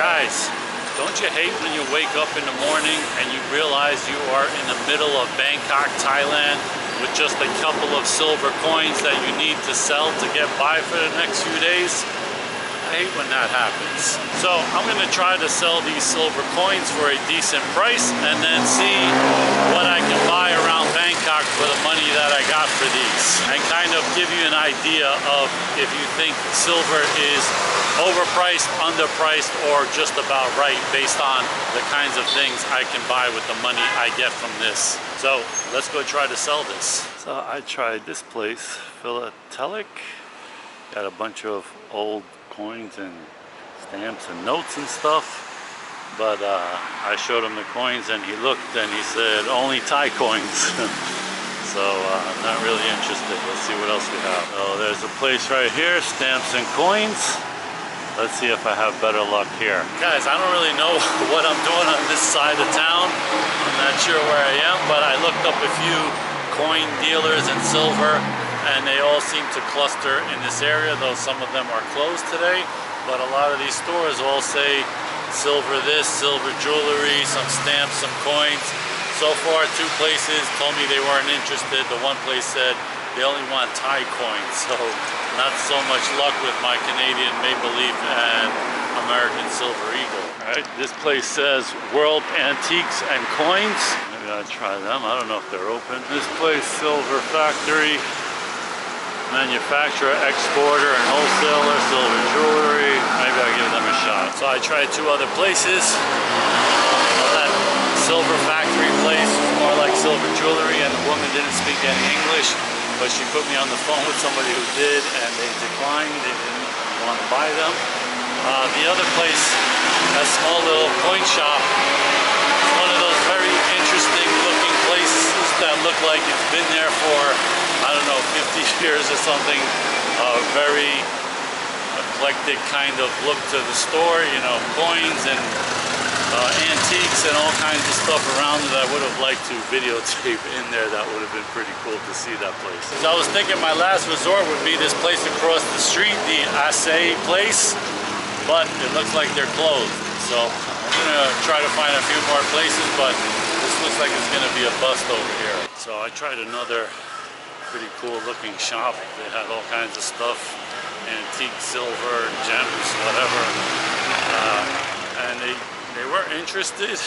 Guys, don't you hate when you wake up in the morning and you realize you are in the middle of Bangkok, Thailand with just a couple of silver coins that you need to sell to get by for the next few days? I hate when that happens. So I'm going to try to sell these silver coins for a decent price and then see what I can buy around Bangkok for the money that I got for these, and kind of give you an idea of if you think silver is overpriced, underpriced, or just about right based on the kinds of things I can buy with the money I get from this. So let's go try to sell this. So I tried this place, Philatelic. Got a bunch of old coins and stamps and notes and stuff. But I showed him the coins and he looked and he said, only Thai coins. So not really interested. Let's see what else we have. Oh, there's a place right here, stamps and coins. Let's see if I have better luck here. Guys, I don't really know what I'm doing on this side of town. I'm not sure where I am, but I looked up a few coin dealers in silver and they all seem to cluster in this area, though some of them are closed today. But a lot of these stores all say silver this, silver jewelry, some stamps, some coins. So far, 2 places told me they weren't interested. The one place said they only want Thai coins. So not so much luck with my Canadian Maple Leaf and American Silver Eagle. All right, this place says World Antiques and Coins. Maybe I'll try them. I don't know if they're open. This place, Silver Factory, manufacturer, exporter, and wholesaler, silver jewelry. Maybe I'll give them a shot. So I tried 2 other places. That Silver Factory place was more like silver jewelry, and the woman didn't speak any English, but she put me on the phone with somebody who did, and they declined. They didn't want to buy them. The other place, a small little coin shop, one of those very interesting looking places that look like it's been there for, I don't know, 50 years or something. Very eclectic kind of look to the store, you know, coins and antiques and all kinds of stuff around that I would have liked to videotape in there. That would have been pretty cool to see that place. So I was thinking my last resort would be this place across the street, the Acai place, but it looks like they're closed. So I'm gonna try to find a few more places, but this looks like it's gonna be a bust over here. So I tried another pretty cool looking shop. They had all kinds of stuff, antique silver, gems, whatever, and they were interested.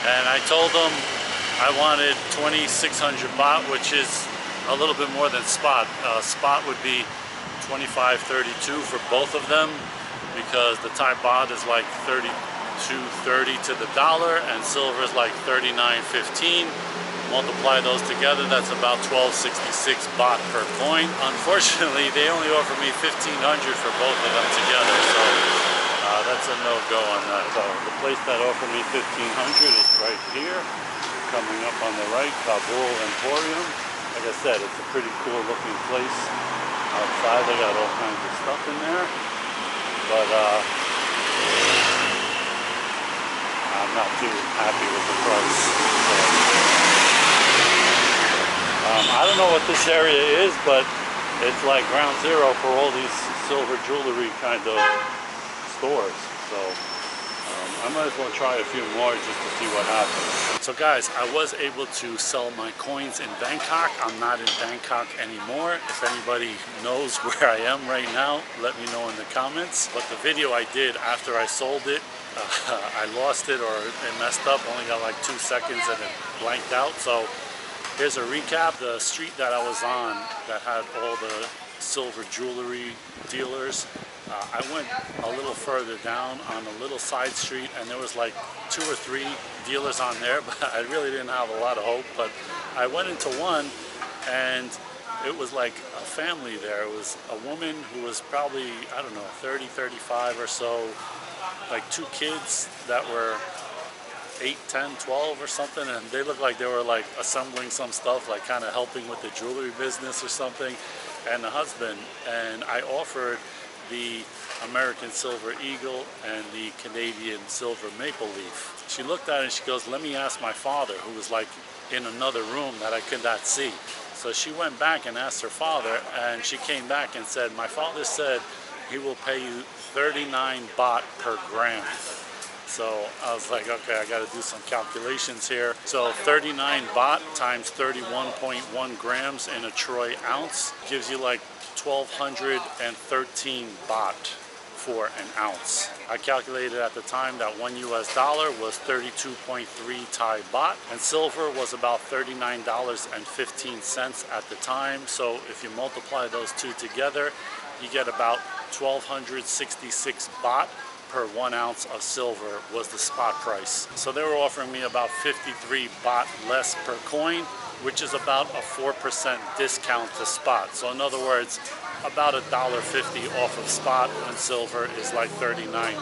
And I told them I wanted 2,600 baht, which is a little bit more than spot. Spot would be 25.32 for both of them, because the Thai baht is like 32.30 to the dollar and silver is like 39.15. Multiply those together, that's about 1266 baht per coin. Unfortunately, they only offer me 1,500 for both of them together, so that's a no-go on that. So the place that offered me 1,500 is right here, coming up on the right, Kabul Emporium. Like I said, it's a pretty cool looking place. Outside they got all kinds of stuff in there, but I'm not too happy with the price. So, I don't know what this area is, but it's like ground zero for all these silver jewelry kind of stores. So I might as well try a few more just to see what happens. So guys, I was able to sell my coins in Bangkok. I'm not in Bangkok anymore. If anybody knows where I am right now, let me know in the comments. But the video I did after I sold it, I lost it, or it messed up. Only got like 2 seconds and it blanked out. So here's a recap. The street that I was on that had all the silver jewelry dealers, I went a little further down on a little side street and there was like 2 or 3 dealers on there, but I really didn't have a lot of hope. But I went into one and it was like a family there. It was a woman who was probably, I don't know, 30, 35 or so, like 2 kids that were 8, 10, 12 or something, and they looked like they were like assembling some stuff, like kind of helping with the jewelry business or something, and the husband. And I offered the American Silver Eagle and the Canadian Silver Maple Leaf. She looked at it and she goes, let me ask my father, who was like in another room that I could not see. So she went back and asked her father, and she came back and said, my father said he will pay you 39 baht per gram. So I was like, okay, I got to do some calculations here. So 39 baht times 31.1 grams in a troy ounce gives you like 1,213 baht for an ounce. I calculated at the time that $1 US was 32.3 Thai baht, and silver was about $39.15 at the time. So if you multiply those two together, you get about 1,266 baht per 1 ounce of silver was the spot price. So they were offering me about 53 baht less per coin, which is about a 4% discount to spot. So in other words, about $1.50 off of spot when silver is like $39.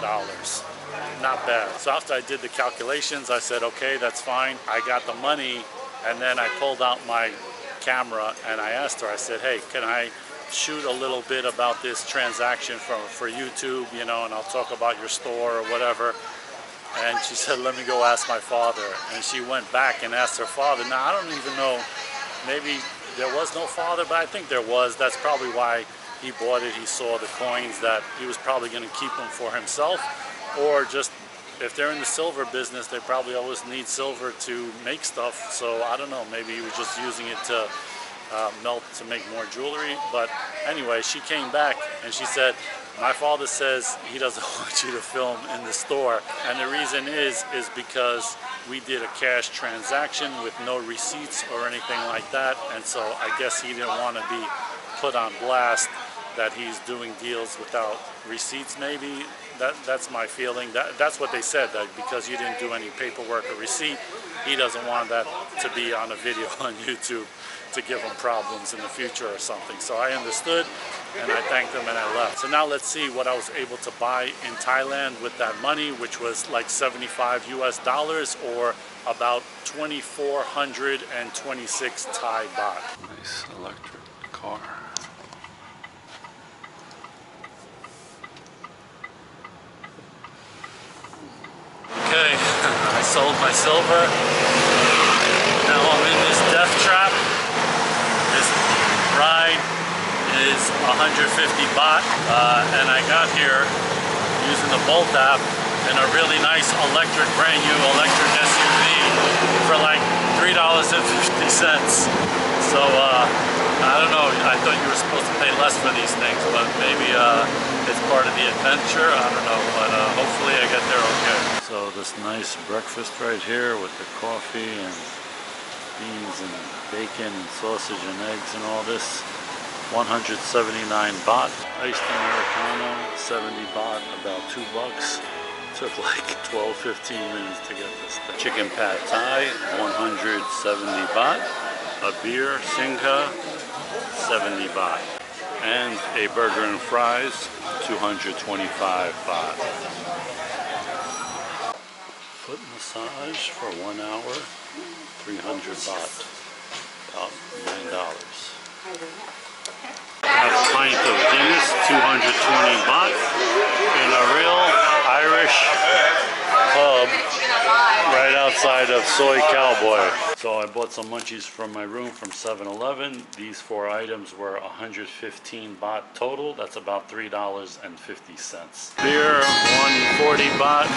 Not bad. So after I did the calculations, I said, okay, that's fine. I got the money, and then I pulled out my camera and I asked her, I said, hey, can I shoot a little bit about this transaction for YouTube, you know, and I'll talk about your store or whatever. And she said, let me go ask my father. And she went back and asked her father. Now, I don't even know, maybe there was no father, but I think there was. That's probably why he bought it. He saw the coins that he was probably going to keep them for himself, or just if they're in the silver business, they probably always need silver to make stuff. So I don't know, maybe he was just using it to melt to make more jewelry. But anyway, she came back and she said, my father says he doesn't want you to film in the store, and the reason is because we did a cash transaction with no receipts or anything like that, and so I guess he didn't want to be put on blast that he's doing deals without receipts. Maybe that's my feeling. That's what they said, that because you didn't do any paperwork or receipt, he doesn't want that to be on a video on YouTube to give him problems in the future or something. So I understood and I thanked him and I left. So now let's see what I was able to buy in Thailand with that money, which was like 75 US dollars or about 2,426 Thai baht. Nice electric car. Okay, I sold my silver. Now I'm in this death trap. This ride is 150 baht, and I got here using the Bolt app in a really nice brand new electric SUV for like $3.50. So I don't know, I thought you were supposed to pay less for these things, but maybe it's part of the adventure, I don't know, but hopefully I get there okay. So this nice breakfast right here with the coffee and beans and bacon and sausage and eggs and all this, 179 baht. Iced Americano, 70 baht, about $2. Took like 12-15 minutes to get this thing. Chicken pad thai, 170 baht. A beer, Singha, 70 baht. And a burger and fries, 225 baht. Foot massage for 1 hour, 300 baht, about $9. Have a pint of Guinness, 220 baht, in a real Irish pub right outside of Soy Cowboy. So I bought some munchies from my room from 7-Eleven. These 4 items were 115 baht total. That's about $3.50. Beer, 140 baht.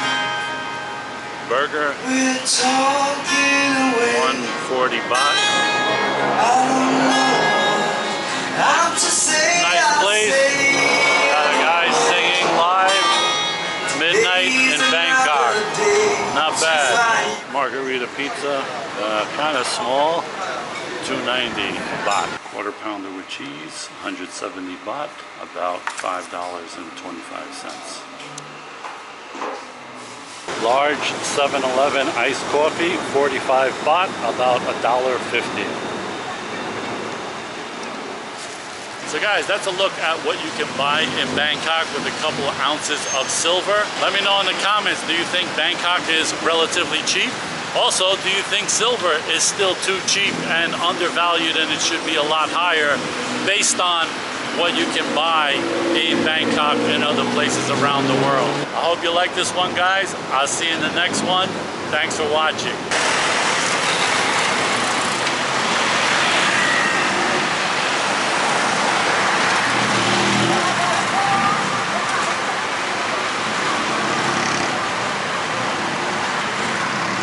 Burger, 140 baht. Nice place. Got a guy singing live. Midnight in Bangkok. Not bad. Margarita pizza, kind of small, 290 baht. Quarter pounder with cheese, 170 baht, about $5.25. Large 7-Eleven iced coffee, 45 baht, about $1.50. So guys, that's a look at what you can buy in Bangkok with a couple of ounces of silver. Let me know in the comments, do you think Bangkok is relatively cheap? Also, do you think silver is still too cheap and undervalued and it should be a lot higher based on what you can buy in Bangkok and other places around the world? I hope you like this one, guys. I'll see you in the next one. Thanks for watching.